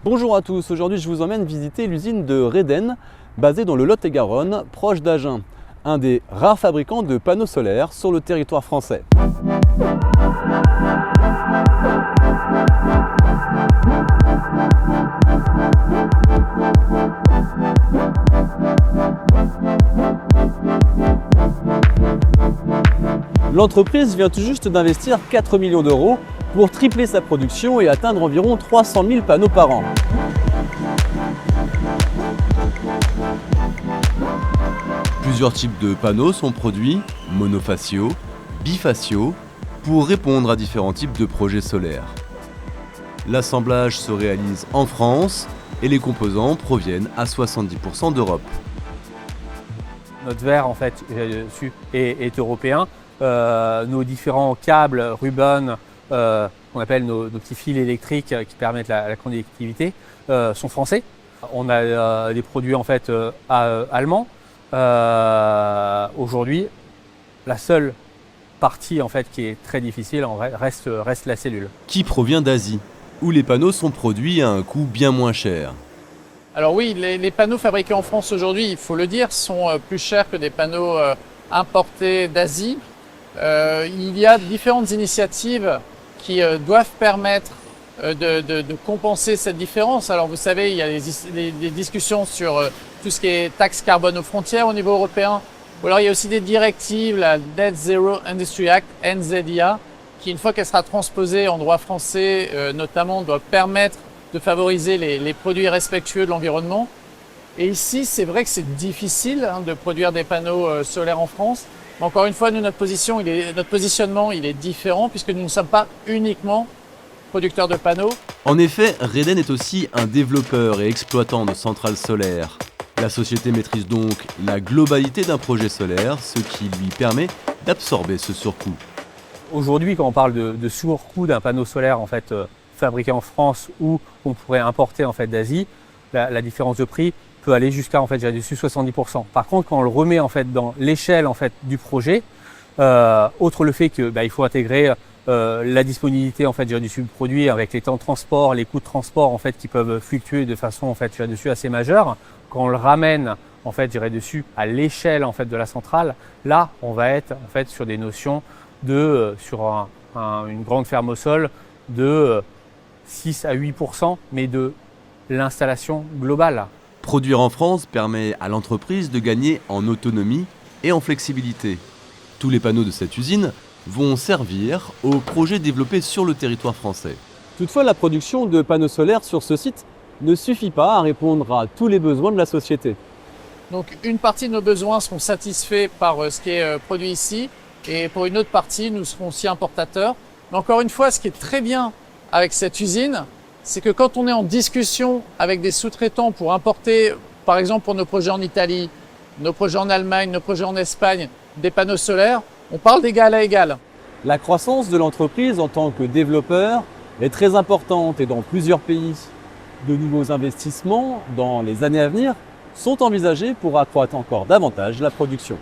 Bonjour à tous, aujourd'hui je vous emmène visiter l'usine de Reden, basée dans le Lot-et-Garonne, proche d'Agen, un des rares fabricants de panneaux solaires sur le territoire français. L'entreprise vient tout juste d'investir 4 millions d'euros pour tripler sa production et atteindre environ 300 000 panneaux par an. Plusieurs types de panneaux sont produits, monofaciaux, bifaciaux, pour répondre à différents types de projets solaires. L'assemblage se réalise en France et les composants proviennent à 70% d'Europe. Notre verre en fait dessus est européen. Nos différents câbles, Ruben, qu'on appelle nos petits fils électriques qui permettent la conductivité, sont français. On a des produits en fait allemands. Aujourd'hui, la seule partie en fait qui est très difficile reste la cellule. Qui provient d'Asie, où les panneaux sont produits à un coût bien moins cher. Alors oui, les panneaux fabriqués en France aujourd'hui, il faut le dire, sont plus chers que des panneaux importés d'Asie. Il y a différentes initiatives qui doivent permettre de compenser cette différence. Alors vous savez, il y a des discussions sur tout ce qui est taxe carbone aux frontières au niveau européen. Ou alors il y a aussi des directives, la Net Zero Industry Act, NZIA, qui une fois qu'elle sera transposée en droit français notamment, doit permettre de favoriser les produits respectueux de l'environnement. Et ici, c'est vrai que c'est difficile de produire des panneaux solaires en France. Mais encore une fois, nous, notre positionnement, il est différent puisque nous ne sommes pas uniquement producteurs de panneaux. En effet, Reden est aussi un développeur et exploitant de centrales solaires. La société maîtrise donc la globalité d'un projet solaire, ce qui lui permet d'absorber ce surcoût. Aujourd'hui, quand on parle de surcoût d'un panneau solaire en fait fabriqué en France ou qu'on pourrait importer en fait d'Asie, la différence de prix peut aller jusqu'à en fait dessus 70%. Par contre, quand on le remet en fait dans l'échelle en fait du projet, outre le fait que il faut intégrer la disponibilité en fait dessus du produit avec les temps de transport, les coûts de transport en fait qui peuvent fluctuer de façon en fait dessus assez majeure. Quand on le ramène en fait dessus à l'échelle en fait de la centrale, là on va être en fait sur des notions de sur une grande ferme au sol de 6 à 8%, mais de l'installation globale. Produire en France permet à l'entreprise de gagner en autonomie et en flexibilité. Tous les panneaux de cette usine vont servir aux projets développés sur le territoire français. Toutefois, la production de panneaux solaires sur ce site ne suffit pas à répondre à tous les besoins de la société. Donc une partie de nos besoins seront satisfaits par ce qui est produit ici et pour une autre partie, nous serons aussi importateurs. Mais encore une fois, ce qui est très bien avec cette usine, c'est que quand on est en discussion avec des sous-traitants pour importer, par exemple pour nos projets en Italie, nos projets en Allemagne, nos projets en Espagne, des panneaux solaires, on parle d'égal à égal. La croissance de l'entreprise en tant que développeur est très importante et dans plusieurs pays. De nouveaux investissements dans les années à venir sont envisagés pour accroître encore davantage la production.